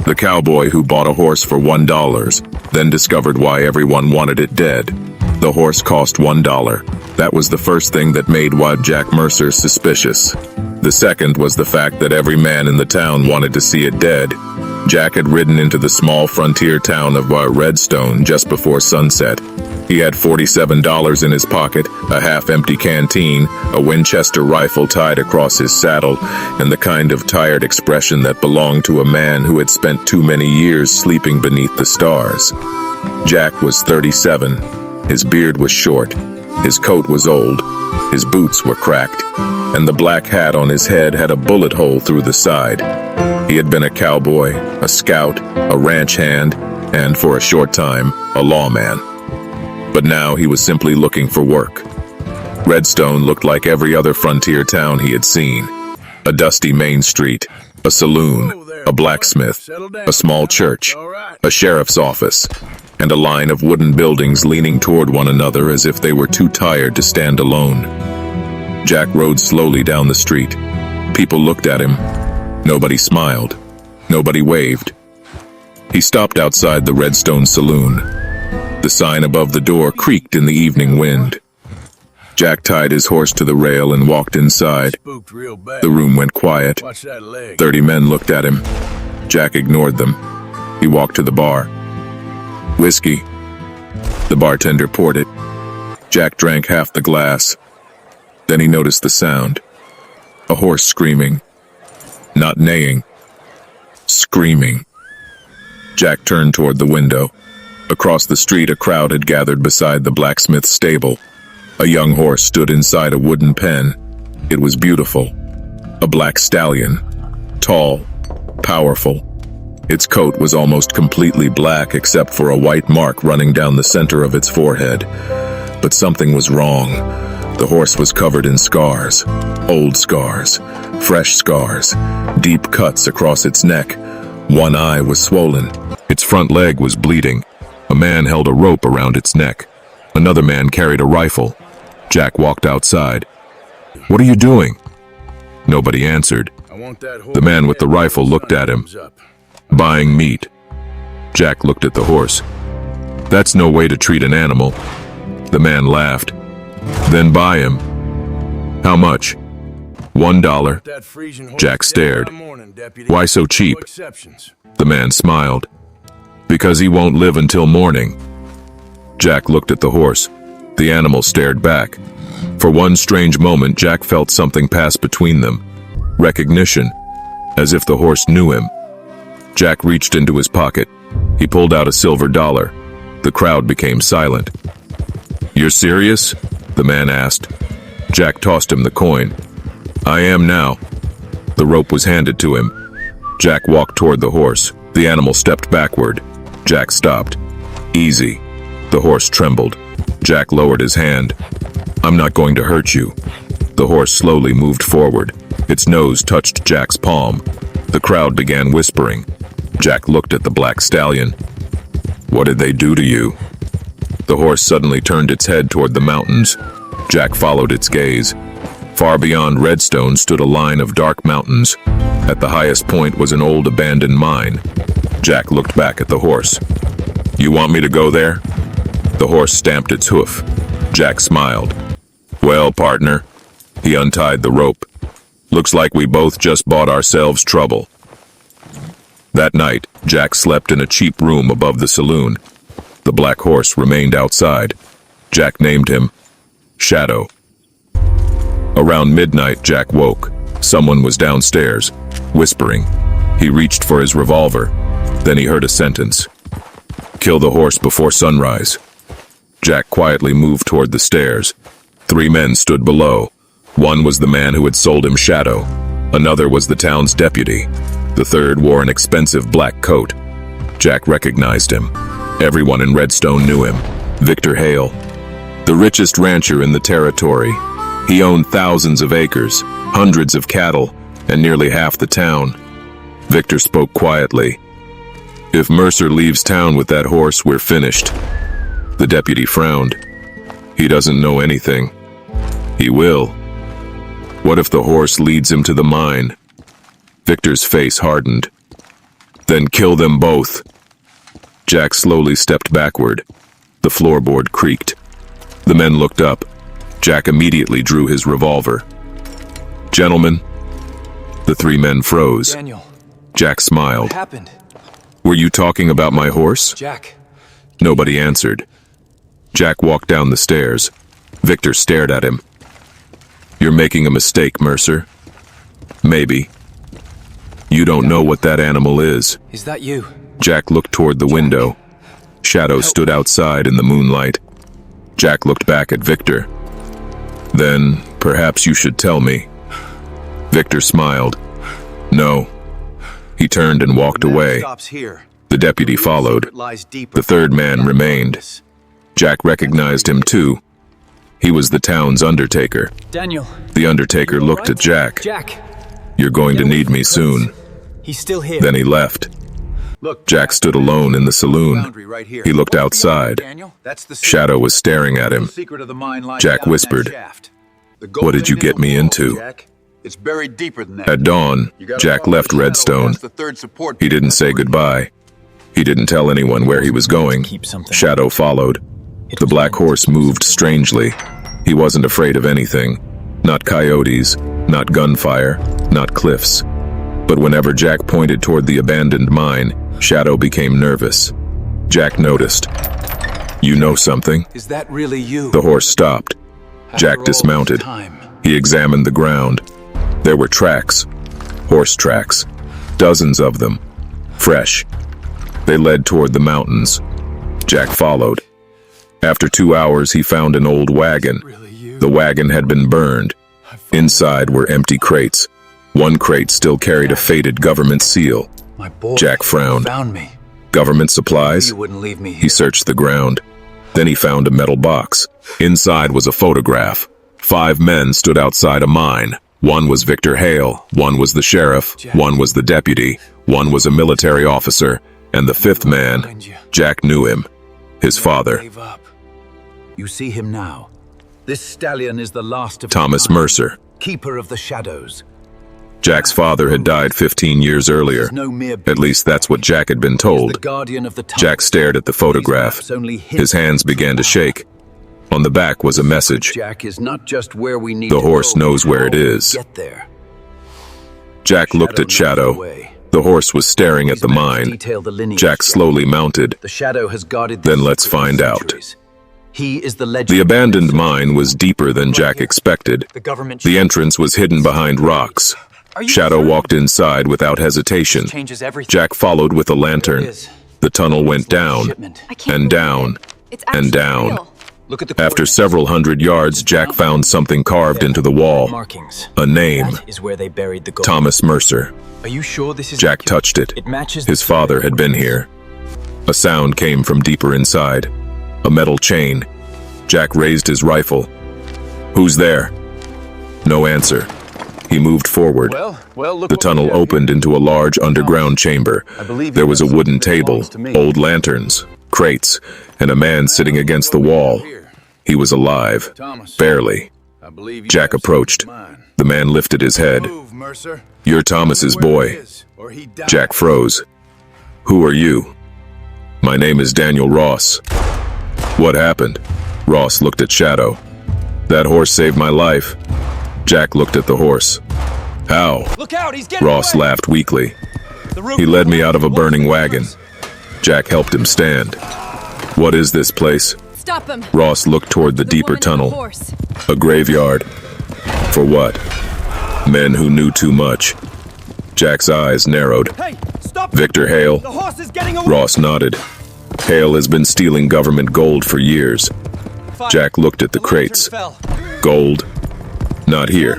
The cowboy who bought a horse for $1, then discovered why everyone wanted it dead. The horse cost $1. That was the first thing that made Jack Mercer suspicious. The second was the fact that every man in the town wanted to see it dead. Jack had ridden into the small frontier town of Redstone just before sunset. He had $47 in his pocket, a half-empty canteen, a Winchester rifle tied across his saddle, and the kind of tired expression that belonged to a man who had spent too many years sleeping beneath the stars. Jack was 37. His beard was short. His coat was old. His boots were cracked, and the black hat on his head had a bullet hole through the side. He had been a cowboy, a scout, a ranch hand, and for a short time, a lawman. But now he was simply looking for work. Redstone looked like every other frontier town he had seen. A dusty main street, a saloon, a blacksmith, a small church, a sheriff's office, and a line of wooden buildings leaning toward one another as if they were too tired to stand alone. Jack rode slowly down the street. People looked at him. Nobody smiled. Nobody waved. He stopped outside the Redstone saloon. The sign above the door creaked in the evening wind. Jack tied his horse to the rail and walked inside. The room went quiet. 30 men looked at him. Jack ignored them. He walked to the bar. Whiskey. The bartender poured it. Jack drank half the glass. Then he noticed the sound. A horse screaming. Not neighing. Screaming. Jack turned toward the window. Across the street, a crowd had gathered beside the blacksmith's stable. A young horse stood inside a wooden pen. It was beautiful. A black stallion. Tall. Powerful. Its coat was almost completely black except for a white mark running down the center of its forehead. But something was wrong. The horse was covered in scars. Old scars. Fresh scars. Deep cuts across its neck. One eye was swollen. Its front leg was bleeding. A man held a rope around its neck. Another man carried a rifle. Jack walked outside. "What are you doing?" Nobody answered. The man with the rifle looked at him. "Buying meat." Jack looked at the horse. "That's no way to treat an animal." The man laughed. "Then buy him." "How much?" $1. Jack stared. "Why so cheap?" The man smiled. "Because he won't live until morning." Jack looked at the horse. The animal stared back. For one strange moment, Jack felt something pass between them. Recognition, as if the horse knew him. Jack reached into his pocket. He pulled out a silver dollar. The crowd became silent. "You're serious?" the man asked. Jack tossed him the coin. "I am now." The rope was handed to him. Jack walked toward the horse. The animal stepped backward. Jack stopped. "Easy." The horse trembled. Jack lowered his hand. "I'm not going to hurt you." The horse slowly moved forward. Its nose touched Jack's palm. The crowd began whispering. Jack looked at the black stallion. "What did they do to you?" The horse suddenly turned its head toward the mountains. Jack followed its gaze. Far beyond Redstone stood a line of dark mountains. At the highest point was an old abandoned mine. Jack looked back at the horse. "You want me to go there?" The horse stamped its hoof. Jack smiled. "Well, partner." He untied the rope. "Looks like we both just bought ourselves trouble." That night, Jack slept in a cheap room above the saloon. The black horse remained outside. Jack named him Shadow. Around midnight, Jack woke. Someone was downstairs, whispering. He reached for his revolver. Then he heard a sentence. "Kill the horse before sunrise." Jack quietly moved toward the stairs. 3 men stood below. One was the man who had sold him Shadow. Another was the town's deputy. The third wore an expensive black coat. Jack recognized him. Everyone in Redstone knew him. Victor Hale, the richest rancher in the territory. He owned thousands of acres, hundreds of cattle, and nearly half the town. Victor spoke quietly. "If Mercer leaves town with that horse, we're finished." The deputy frowned. "He doesn't know anything." "He will." "What if the horse leads him to the mine?" Victor's face hardened. Then kill them both. Jack slowly stepped backward. The floorboard creaked. The men looked up. Jack immediately drew his revolver. Gentlemen. The three men froze. Daniel. Jack smiled. What happened? Were you talking about my horse? Jack. Nobody answered. Jack walked down the stairs. Victor stared at him. You're making a mistake, Mercer. Maybe. You don't know what that animal is. Is that you? Jack looked toward the window. Shadow stood outside in the moonlight. Jack looked back at Victor. Then, perhaps you should tell me. Victor smiled. No. He turned and walked away. The deputy followed. The third man remained. Jack recognized him too. He was the town's undertaker. Daniel. The undertaker looked at Jack. Jack. You're going to need me soon. He's still here. Then he left. Jack stood alone in the saloon. He looked outside. Shadow was staring at him. Jack whispered, "What did you get me into?" It's buried deeper than that. At dawn, Jack left Redstone. He didn't say goodbye. He didn't tell anyone where he was going. Shadow followed. The black horse moved strangely. He wasn't afraid of anything. Not coyotes, not gunfire, not cliffs. But whenever Jack pointed toward the abandoned mine, Shadow became nervous. Jack noticed. You know something? Is that really you? The horse stopped. Jack dismounted. He examined the ground. There were tracks. Horse tracks. Dozens of them. Fresh. They led toward the mountains. Jack followed. After 2 hours, he found an old wagon. The wagon had been burned. Inside were empty crates. One crate still carried a faded government seal. Jack frowned. Government supplies? He searched the ground. Then he found a metal box. Inside was a photograph. 5 men stood outside a mine. One was Victor Hale, one was the sheriff, one was the deputy, one was a military officer, and the 5th man, Jack knew him, his father. You see him now. This stallion is the last of Thomas Mercer. Keeper of the shadows. Jack's father had died 15 years earlier. At least that's what Jack had been told. Jack stared at the photograph. His hands began to shake. On the back was a message. Jack is not just where we need The horse knows where it is. Get there. Jack looked at Shadow. The horse was staring at the mine. Jack slowly mounted. The shadow has guarded Then let's find out. He is the legend. The abandoned mine was deeper than Jack expected. The entrance was hidden behind rocks. Shadow walked inside without hesitation. Jack followed with a lantern. The tunnel went down, and down, and down. After several hundred yards, Jack found something carved into the wall. A name. Thomas Mercer. Jack touched it. His father had been here. A sound came from deeper inside. A metal chain. Jack raised his rifle. Who's there? No answer. He moved forward. The tunnel opened into a large underground chamber. There was a wooden table, old lanterns, crates, and a man sitting against the wall. He was alive, barely. Jack approached. The man lifted his head. You're Thomas's boy. Jack froze. Who are you? My name is Daniel Ross. What happened? Ross looked at Shadow. That horse saved my life. Jack looked at the horse. How? Ross laughed weakly. He led me out of a burning wagon. Jack helped him stand. What is this place? Stop him. Ross looked toward the deeper tunnel. A graveyard. For what? Men who knew too much. Jack's eyes narrowed. Hey, stop! Victor Hale. The horse is getting away. Ross nodded. Hale has been stealing government gold for years. Jack looked at the crates. Gold? Not here.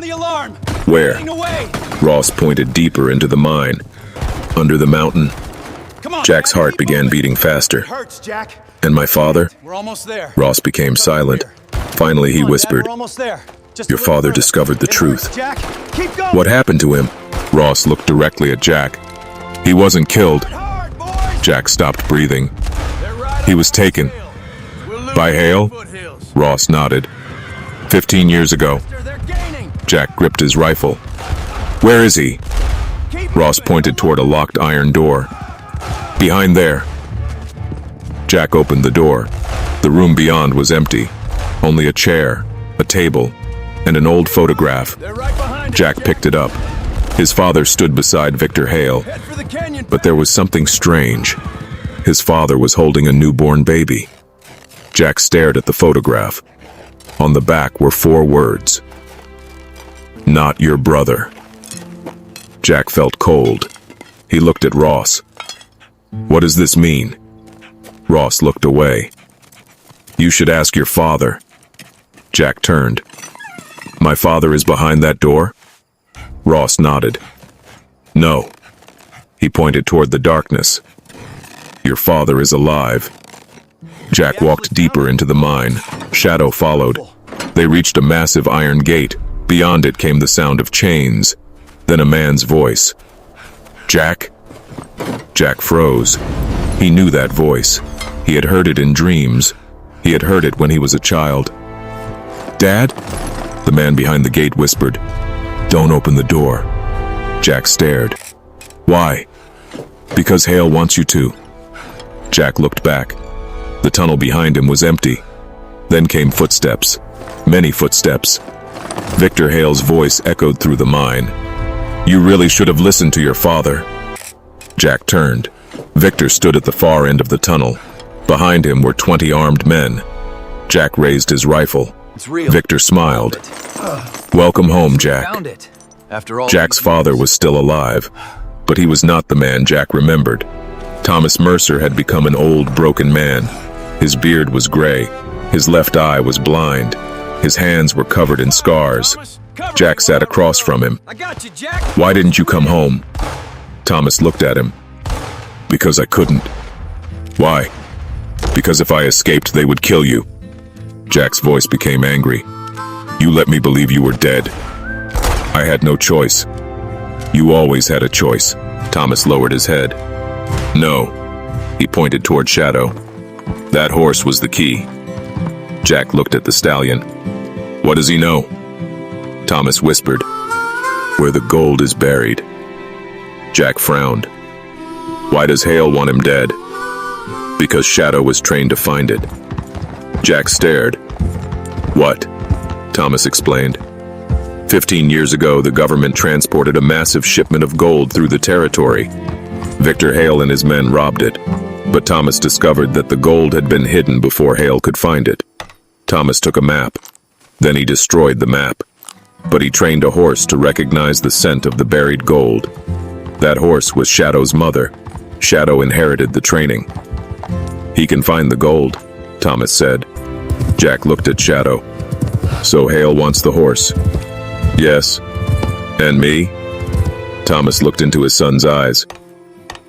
Where? Ross pointed deeper into the mine. Under the mountain. Jack's heart began beating faster. And my father? We're almost there. Ross became silent. Finally, he whispered, Your father discovered the truth. Jack, keep going. What happened to him? Ross looked directly at Jack. He wasn't killed. Jack stopped breathing. He was taken. By Hale? Ross nodded. 15 years ago. Jack gripped his rifle. Where is he? Ross pointed toward a locked iron door. Behind there. Jack opened the door. The room beyond was empty. Only a chair, a table, and an old photograph. They're right behind us, Jack picked it up. His father stood beside Victor Hale, Head for the canyon. but there was something strange. His father was holding a newborn baby. Jack stared at the photograph. On the back were 4 words. Not your brother. Jack felt cold. He looked at Ross. What does this mean? Ross looked away. You should ask your father. Jack turned. My father is behind that door? Ross nodded. No. He pointed toward the darkness. Your father is alive. Jack walked deeper into the mine. Shadow followed. They reached a massive iron gate. Beyond it came the sound of chains. Then a man's voice. Jack? Jack froze. He knew that voice. He had heard it in dreams. He had heard it when he was a child. Dad? The man behind the gate whispered. Don't open the door. Jack stared. Why? Because Hale wants you to. Jack looked back. The tunnel behind him was empty. Then came footsteps. Many footsteps. Victor Hale's voice echoed through the mine. You really should have listened to your father. Jack turned. Victor stood at the far end of the tunnel. Behind him were 20 armed men. Jack raised his rifle. It's real. Victor smiled. Welcome home, Jack. Found it. After all Jack's these father years. was still alive, but he was not the man Jack remembered. Thomas Mercer had become an old, broken man. His beard was gray. His left eye was blind. His hands were covered in scars. Thomas, cover Jack me. sat across from him. I got you, Jack. Why didn't you come home? Thomas looked at him. Because I couldn't. Why? Because if I escaped, they would kill you. Jack's voice became angry. You let me believe you were dead. I had no choice. You always had a choice. Thomas lowered his head. No. He pointed toward Shadow. That horse was the key. Jack looked at the stallion. What does he know? Thomas whispered. Where the gold is buried. Jack frowned. Why does Hale want him dead? Because Shadow was trained to find it. Jack stared. What? Thomas explained. 15 years ago, the government transported a massive shipment of gold through the territory. Victor Hale and his men robbed it, but Thomas discovered that the gold had been hidden before Hale could find it. Thomas took a map. Then he destroyed the map. But he trained a horse to recognize the scent of the buried gold. That horse was Shadow's mother. Shadow inherited the training. He can find the gold, Thomas said. Jack looked at Shadow. So Hale wants the horse. Yes. And me? Thomas looked into his son's eyes.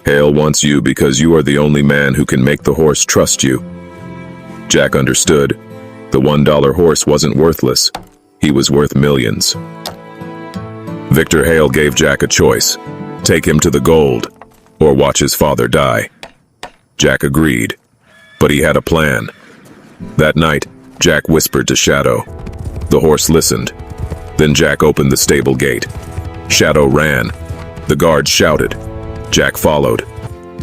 Hale wants you because you are the only man who can make the horse trust you. Jack understood. The $1 horse wasn't worthless. He was worth millions. Victor Hale gave Jack a choice. Take him to the gold, or watch his father die. Jack agreed, but he had a plan. That night, Jack whispered to Shadow. The horse listened. Then Jack opened the stable gate. Shadow ran. The guards shouted. Jack followed.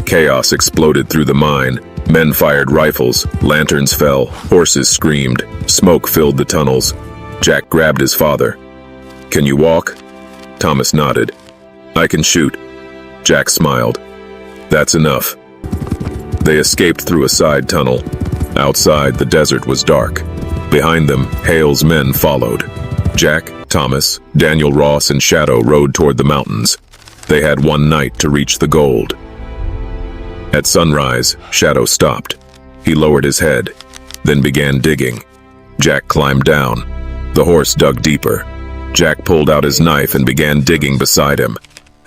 Chaos exploded through the mine. Men fired rifles. Lanterns fell. Horses screamed. Smoke filled the tunnels. Jack grabbed his father. Can you walk? Thomas nodded. I can shoot. Jack smiled. That's enough. They escaped through a side tunnel. Outside, the desert was dark. Behind them, Hale's men followed. Jack, Thomas, Daniel Ross, and Shadow rode toward the mountains. They had one night to reach the gold. At sunrise, Shadow stopped. He lowered his head, then began digging. Jack climbed down. The horse dug deeper. Jack pulled out his knife and began digging beside him.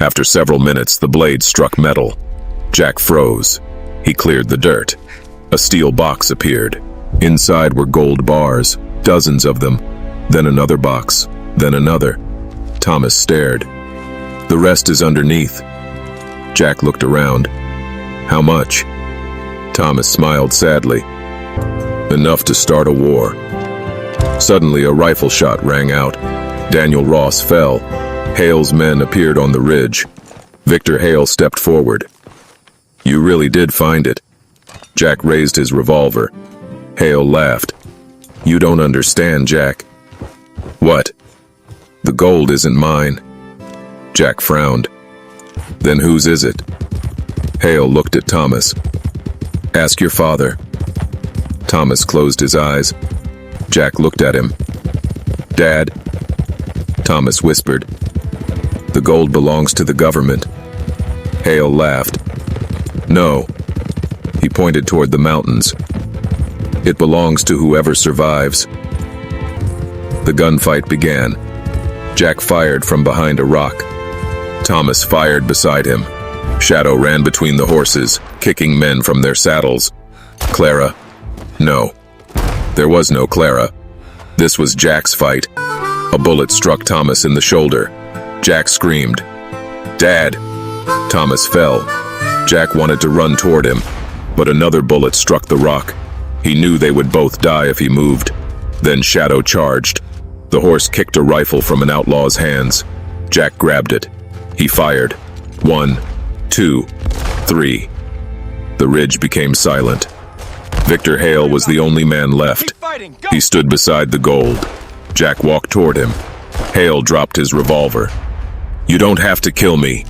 After several minutes, the blade struck metal. Jack froze. He cleared the dirt. A steel box appeared. Inside were gold bars, dozens of them. Then another box, then another. Thomas stared. The rest is underneath. Jack looked around. How much? Thomas smiled sadly. Enough to start a war. Suddenly, a rifle shot rang out. Daniel Ross fell. Hale's men appeared on the ridge. Victor Hale stepped forward. You really did find it. Jack raised his revolver. Hale laughed. You don't understand, Jack. What? The gold isn't mine. Jack frowned. Then whose is it? Hale looked at Thomas. Ask your father. Thomas closed his eyes. Jack looked at him. Dad? Thomas whispered. The gold belongs to the government. Hale laughed. No. He pointed toward the mountains. It belongs to whoever survives. The gunfight began. Jack fired from behind a rock. Thomas fired beside him. Shadow ran between the horses, kicking men from their saddles. Clara? No. There was no Clara. This was Jack's fight. A bullet struck Thomas in the shoulder. Jack screamed. Dad! Thomas fell. Jack wanted to run toward him, but another bullet struck the rock. He knew they would both die if he moved. Then Shadow charged. The horse kicked a rifle from an outlaw's hands. Jack grabbed it. He fired. 1, 2, 3. The ridge became silent. Victor Hale was the only man left. He stood beside the gold. Jack walked toward him. Hale dropped his revolver. You don't have to kill me.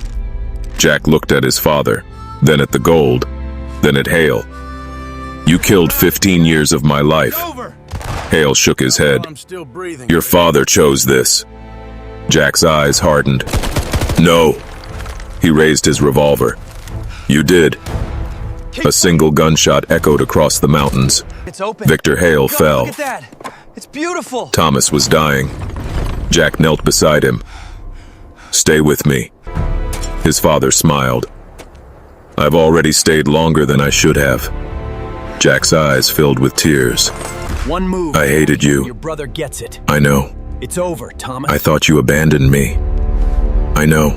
Jack looked at his father, then at the gold, then at Hale. You killed 15 years of my life. Hale shook his head. Your father chose this. Jack's eyes hardened. No. He raised his revolver. You did. A single gunshot echoed across the mountains. It's open. Victor Hale fell. Look at that. It's beautiful. Thomas was dying. Jack knelt beside him. Stay with me. His father smiled. I've already stayed longer than I should have. Jack's eyes filled with tears. One move. I hated you. Your brother gets it. I know. It's over, Thomas. I thought you abandoned me. I know.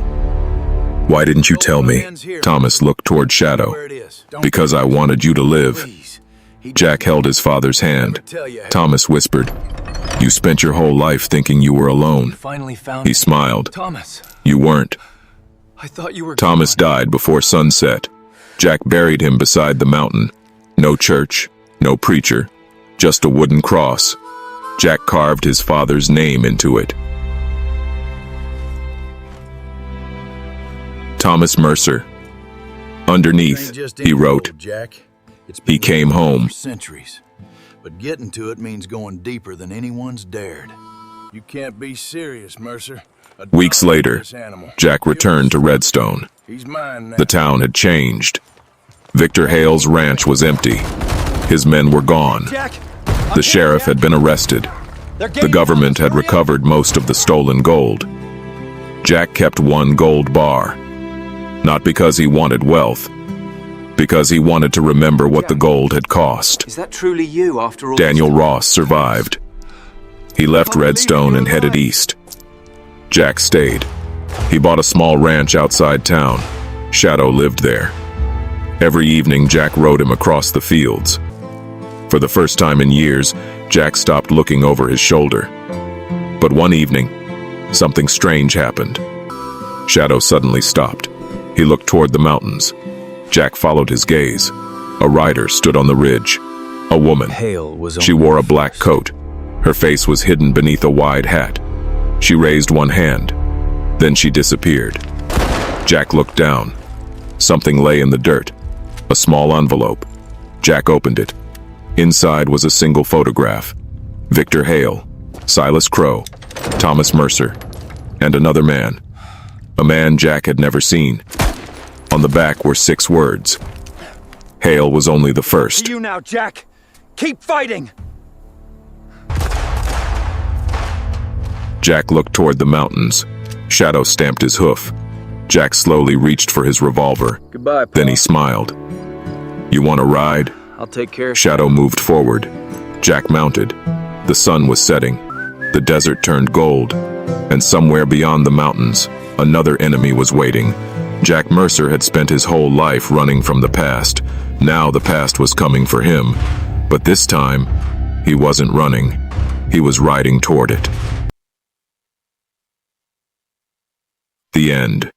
Why didn't you tell me? Thomas looked toward Shadow. Because I wanted you to live. Jack held his father's hand. Thomas whispered, You spent your whole life thinking you were alone. Finally found He smiled. Thomas. You weren't. I thought you were Thomas died before sunset. Jack buried him beside the mountain. No church, no preacher, just a wooden cross. Jack carved his father's name into it. Thomas Mercer. Underneath, he wrote, Jack. He came home. For centuries, but getting to it means going deeper than anyone's dared. You can't be serious, Mercer. Weeks later, Jack returned to Redstone. He's mine now. The town had changed. Victor Hale's ranch was empty. His men were gone. Jack. The sheriff had been arrested. The government had recovered most of the stolen gold. Jack kept one gold bar. Not because he wanted wealth, because he wanted to remember what the gold had cost. Is that truly you after all? Daniel Ross survived. He left Redstone and headed east. Jack stayed. He bought a small ranch outside town. Shadow lived there. Every evening, Jack rode him across the fields. For the first time in years, Jack stopped looking over his shoulder. But one evening, something strange happened. Shadow suddenly stopped. He looked toward the mountains. Jack followed his gaze. A rider stood on the ridge. A woman. Hale was She wore a black coat. Her face was hidden beneath a wide hat. She raised one hand. Then she disappeared. Jack looked down. Something lay in the dirt. A small envelope. Jack opened it. Inside was a single photograph. Victor Hale, Silas Crow, Thomas Mercer, and another man. A man Jack had never seen. On the back were 6 words. Hale was only the first. You now, Jack. Keep fighting. Jack looked toward the mountains. Shadow stamped his hoof. Jack slowly reached for his revolver. Goodbye, Paul. Then he smiled. You want a ride? I'll take care of Shadow moved forward. Jack mounted. The sun was setting. The desert turned gold. And somewhere beyond the mountains, another enemy was waiting. Jack Mercer had spent his whole life running from the past. Now the past was coming for him. But this time, he wasn't running. He was riding toward it. The end.